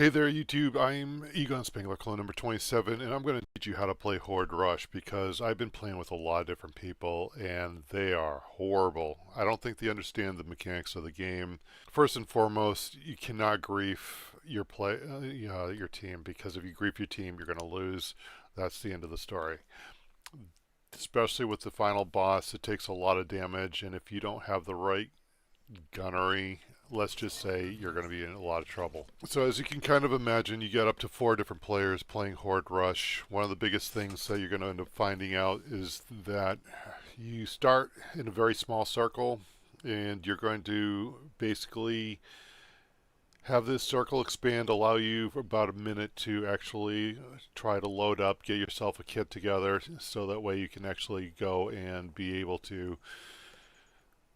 Hey there YouTube, I'm Egon Spangler, clone number 27, and I'm going to teach you how to play Horde Rush because I've been playing with a lot of different people and they are horrible. I don't think they understand the mechanics of the game. First and foremost, you cannot grief your team, because if you grief your team, you're going to lose. That's the end of the story. Especially with the final boss, it takes a lot of damage, and if you don't have the right gunnery, let's just say you're going to be in a lot of trouble. So as you can kind of imagine, you got up to 4 different players playing Horde Rush. One of the biggest things that you're going to end up finding out is that you start in a very small circle, and you're going to basically have this circle expand, allow you for about a minute to actually try to load up, get yourself a kit together, so that way you can actually go and be able to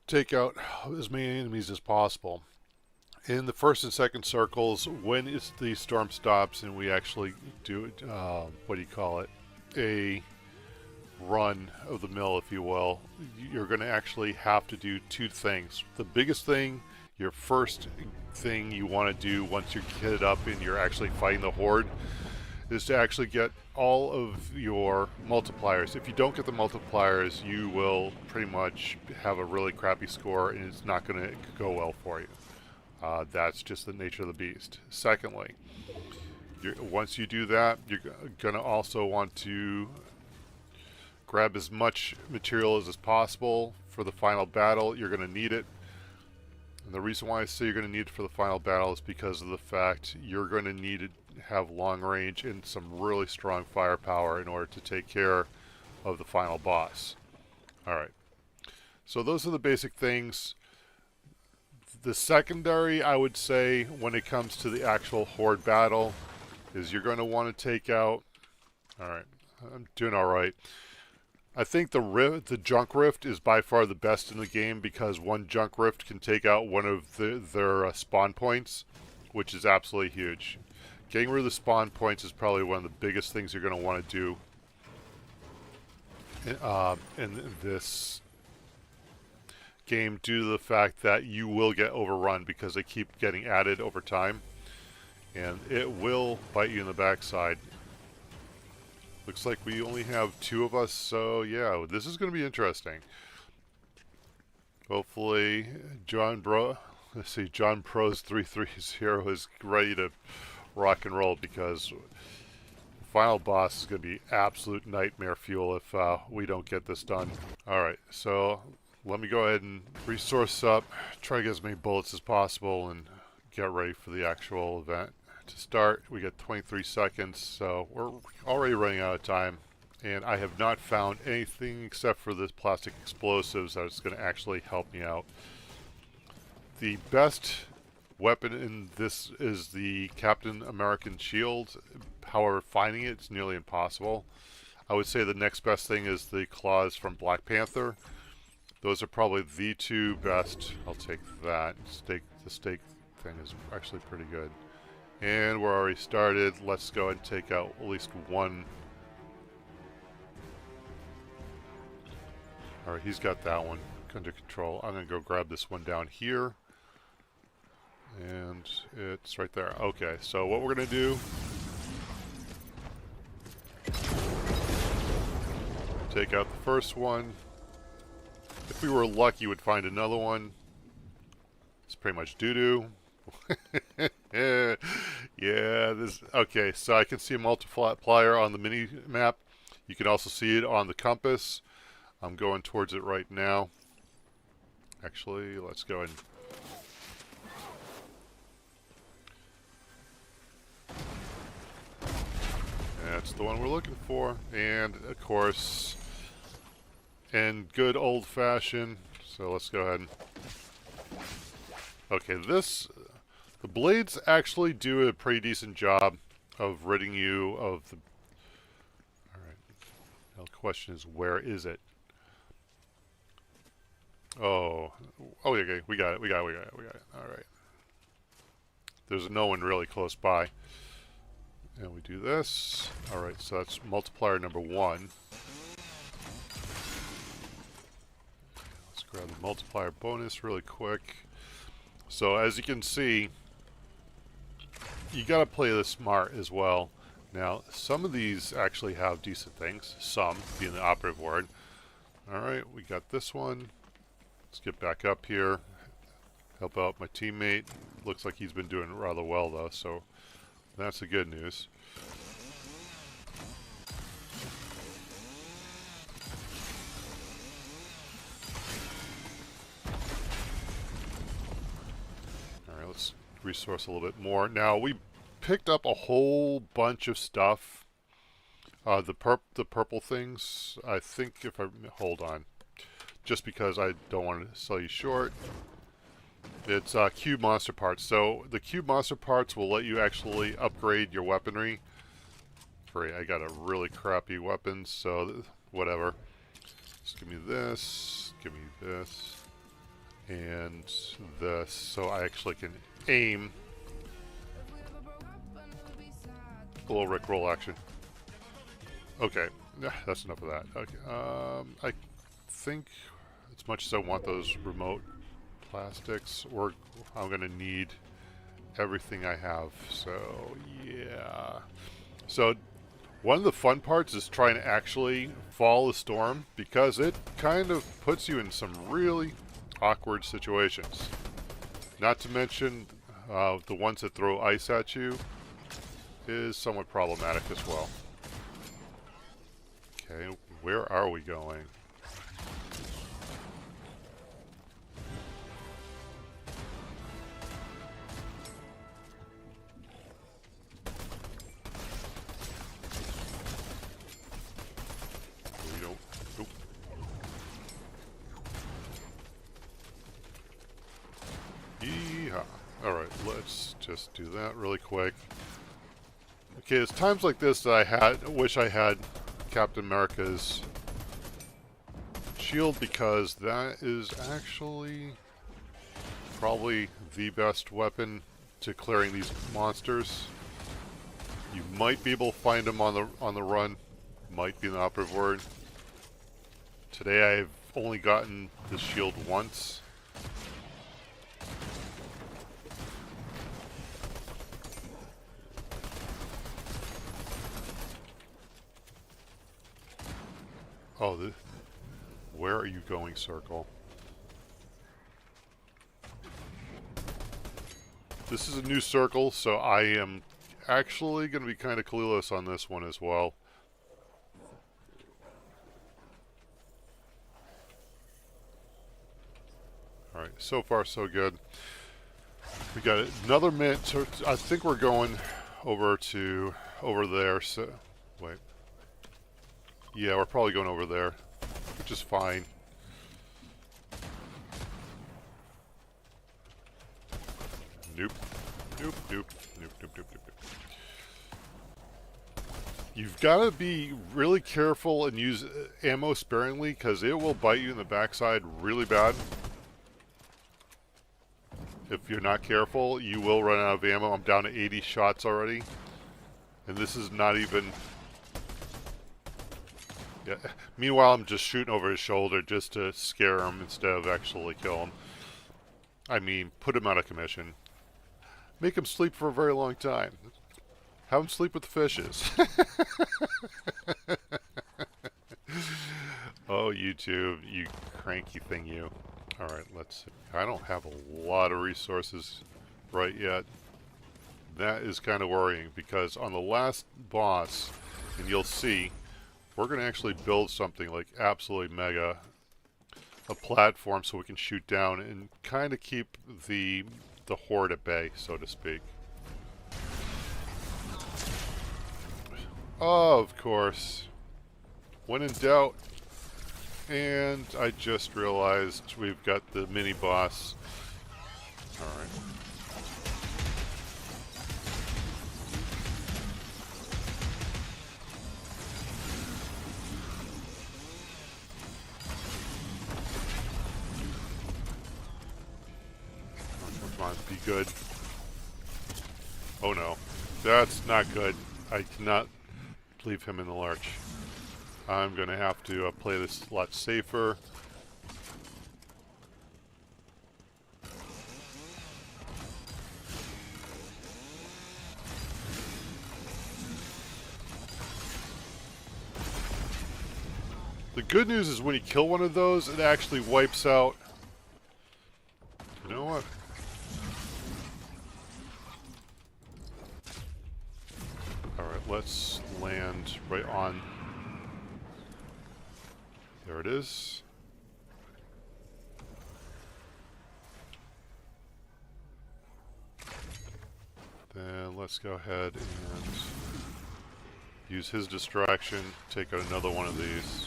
take out as many enemies as possible. In the first and second circles, when the storm stops and we actually do a run of the mill, if you will, you're going to actually have to do 2 things. The biggest thing, your first thing you want to do once you're kitted up and you're actually fighting the horde, is to actually get all of your multipliers. If you don't get the multipliers, you will pretty much have a really crappy score and it's not going to go well for you. That's just the nature of the beast. Secondly, once you do that, you're going to also want to grab as much material as possible for the final battle. You're going to need it. And the reason why I say you're going to need it for the final battle is because of the fact you're going to need to have long range and some really strong firepower in order to take care of the final boss. Alright, so those are the basic things. The secondary, I would say, when it comes to the actual horde battle, is you're going to want to take out... Alright, I'm doing alright. I think the junk rift is by far the best in the game, because one junk rift can take out one of their spawn points, which is absolutely huge. Getting rid of the spawn points is probably one of the biggest things you're going to want to do in this game, due to the fact that you will get overrun because they keep getting added over time, and it will bite you in the backside. Looks like we only have 2 of us, so yeah, this is going to be interesting. Hopefully, John Pro's 330 is ready to rock and roll, because the final boss is going to be absolute nightmare fuel if we don't get this done. Alright, so let me go ahead and resource up, try to get as many bullets as possible, and get ready for the actual event. To start, we got 23 seconds, so we're already running out of time, and I have not found anything except for this plastic explosives that is going to actually help me out. The best weapon in this is the Captain American shield. However, finding it is nearly impossible. I would say the next best thing is the claws from Black Panther. Those are probably the 2 best. I'll take that. The stake thing is actually pretty good. And we're already started. Let's go ahead and take out at least one. Alright, he's got that one under control. I'm going to go grab this one down here. And it's right there. Okay, so what we're going to do... take out the first one. If we were lucky, we'd find another one. It's pretty much doo-doo. Yeah, this... Okay, so I can see a multiplier on the mini map. You can also see it on the compass. I'm going towards it right now. Actually, let's go and... That's the one we're looking for. And, of course, in good old-fashioned... So let's go ahead and... Okay, the blades actually do a pretty decent job of ridding you of the... Alright. Now the question is, where is it? Oh, okay, we got it. Alright. There's no one really close by. And we do this. Alright, so that's multiplier number 1. Let's grab the multiplier bonus really quick. So as you can see, you got to play this smart as well. Now, some of these actually have decent things. Some, being the operative word. Alright, we got this one. Let's get back up here. Help out my teammate. Looks like he's been doing rather well, though, so that's the good news. Alright, let's resource a little bit more. Now, we picked up a whole bunch of stuff. The purple things, I think if I... Hold on. Just because I don't want to sell you short. It's cube monster parts. So the cube monster parts will let you actually upgrade your weaponry. Great, I got a really crappy weapon, so whatever. Just give me this, and this, so I actually can aim. A little Rickroll action. Okay, that's enough of that. Okay, I think as much as I want those remote plastics, I'm gonna need everything I have. So yeah. So one of the fun parts is trying to actually follow the storm, because it kind of puts you in some really awkward situations. Not to mention the ones that throw ice at you is somewhat problematic as well. Okay, where are we going? We don't... Nope. Yeehaw. Alright, let's just do that really quick. Okay, it's times like this that I wish I had Captain America's shield, because that is actually probably the best weapon to clearing these monsters. You might be able to find them on the run. Might be an operative word. Today I've only gotten the shield once. Oh, where are you going, Circle? This is a new circle, so I am actually going to be kind of clueless on this one as well. Alright, so far so good. We got another minute, so I think we're going over there, so... Wait. Yeah, we're probably going over there, which is fine. Nope. Nope, nope, nope, nope, nope, nope. You've got to be really careful and use ammo sparingly, because it will bite you in the backside really bad. If you're not careful, you will run out of ammo. I'm down to 80 shots already. And this is not even... Yeah. Meanwhile, I'm just shooting over his shoulder just to scare him instead of actually kill him. I mean, put him out of commission. Make him sleep for a very long time. Have him sleep with the fishes. Oh, YouTube, you cranky thing, you. Alright, let's see. I don't have a lot of resources right yet. That is kind of worrying, because on the last boss, and you'll see, we're going to actually build something like absolutely mega, a platform so we can shoot down and kind of keep the horde at bay, so to speak. Oh, of course. When in doubt. And I just realized we've got the mini boss. Alright. Come on, be good. Oh no. That's not good. I cannot leave him in the lurch. I'm going to have to play this a lot safer. The good news is when you kill one of those, it actually wipes out. You know what? Alright, let's land right on. There it is. Then let's go ahead and use his distraction, take out another one of these.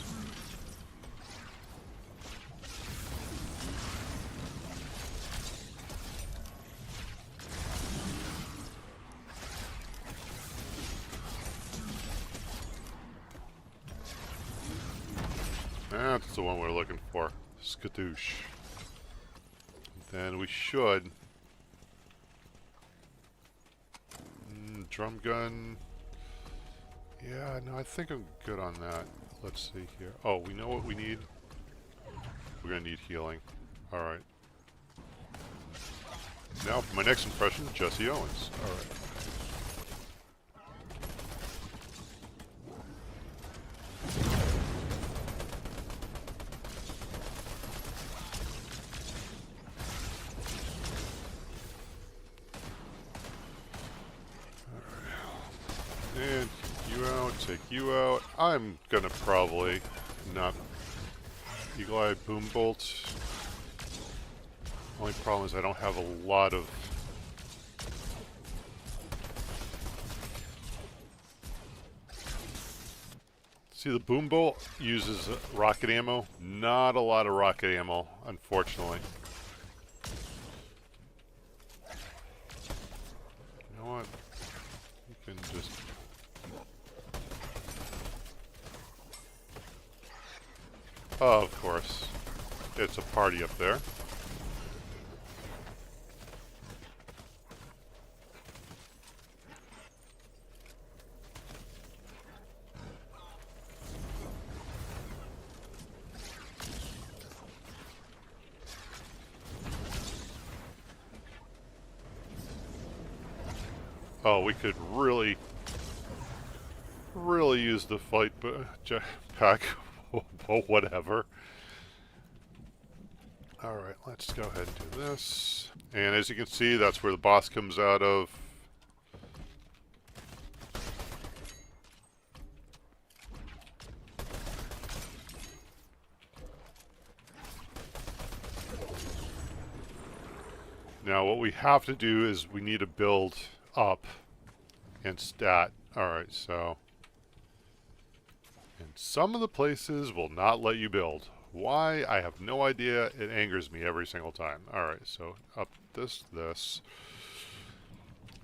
That's the one we're looking for. Skadoosh. Then we should... drum gun... Yeah, no, I think I'm good on that. Let's see here. Oh, we know what we need? We're gonna need healing. Alright. Now for my next impression, Jesse Owens. Alright. And you out, take you out. I'm gonna probably not Eagle Eye Boom Bolt. Only problem is I don't have a lot of... See, the Boom Bolt uses rocket ammo. Not a lot of rocket ammo, unfortunately. You know what? You can just... Oh, of course. It's a party up there. Oh, we could really use the fight pack. Oh, whatever. Alright, let's go ahead and do this. And as you can see, that's where the boss comes out of. Now what we have to do is we need to build up and stat. Alright, so... And some of the places will not let you build. Why? I have no idea. It angers me every single time. Alright, so up this.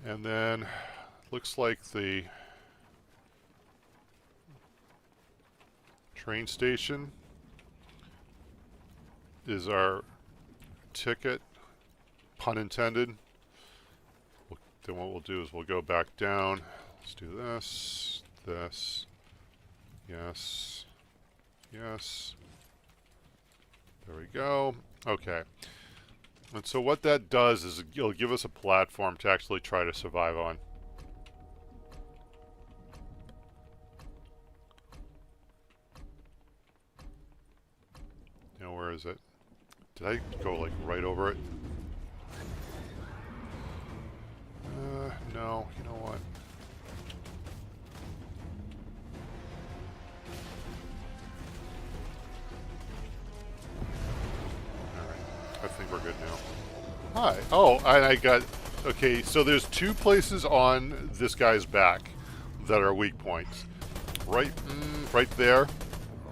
And then, looks like the train station is our ticket, pun intended. Then what we'll do is we'll go back down. Let's do this, this. Yes. Yes. There we go. Okay. And so what that does is it'll give us a platform to actually try to survive on. Now, where is it? Did I go, like, right over it? No. You know what? I think we're good now. Hi. Oh, and I got... Okay, so there's two places on this guy's back that are weak points. Right there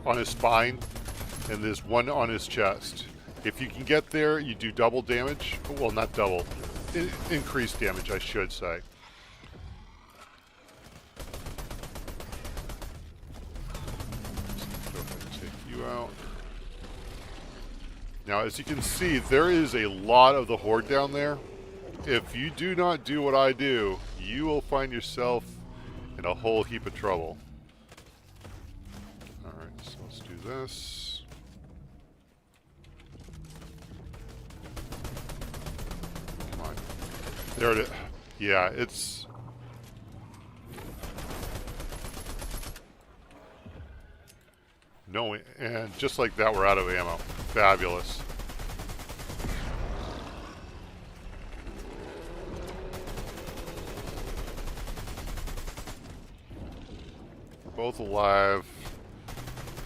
on his spine, and there's one on his chest. If you can get there, you do double damage. Well, not double. Increased damage, I should say. Go ahead and take you out. Now, as you can see, there is a lot of the Horde down there. If you do not do what I do, you will find yourself in a whole heap of trouble. Alright, so let's do this. Come on. There it is. Yeah, it's... No, and just like that, we're out of ammo. Fabulous. We're both alive.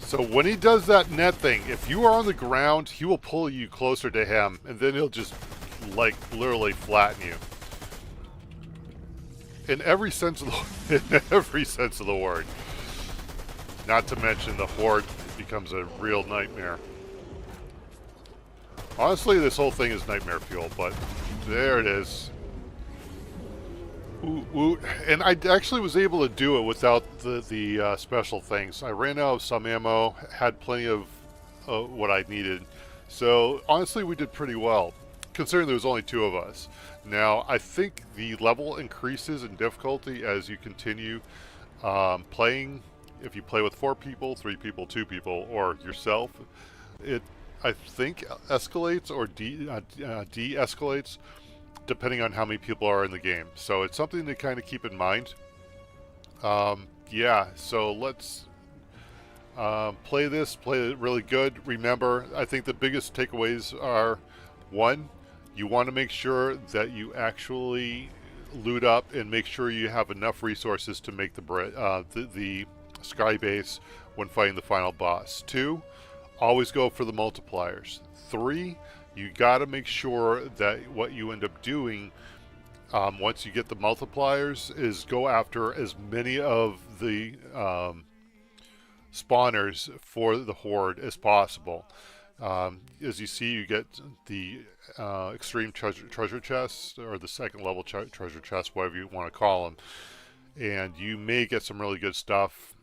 So when he does that net thing, if you are on the ground, he will pull you closer to him, and then he'll just, like, literally flatten you. In every sense of the in every sense of the word. Not to mention the Horde becomes a real nightmare. Honestly, this whole thing is nightmare fuel, but there it is. Ooh, ooh. And I actually was able to do it without the special things. I ran out of some ammo, had plenty of what I needed. So honestly, we did pretty well, considering there was only 2 of us. Now, I think the level increases in difficulty as you continue playing. If you play with 4 people, 3 people, 2 people, or yourself, it, I think, escalates or de-escalates depending on how many people are in the game. So it's something to kind of keep in mind. Yeah, so let's play it really good. Remember, I think the biggest takeaways are, 1, you want to make sure that you actually loot up and make sure you have enough resources to make the sky base when fighting the final boss. 2, always go for the multipliers. 3, you got to make sure that what you end up doing once you get the multipliers is go after as many of the spawners for the Horde as possible. As you see, you get the extreme treasure chests, or the second level treasure chests, whatever you want to call them, and you may get some really good stuff.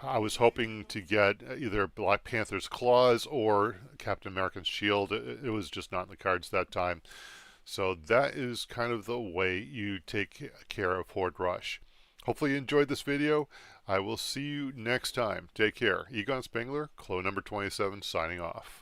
I was hoping to get either Black Panther's claws or Captain America's shield. It was just not in the cards that time. So that is kind of the way you take care of Horde Rush. Hopefully you enjoyed this video. I will see you next time. Take care. Egon Spengler, Clo number 27, signing off.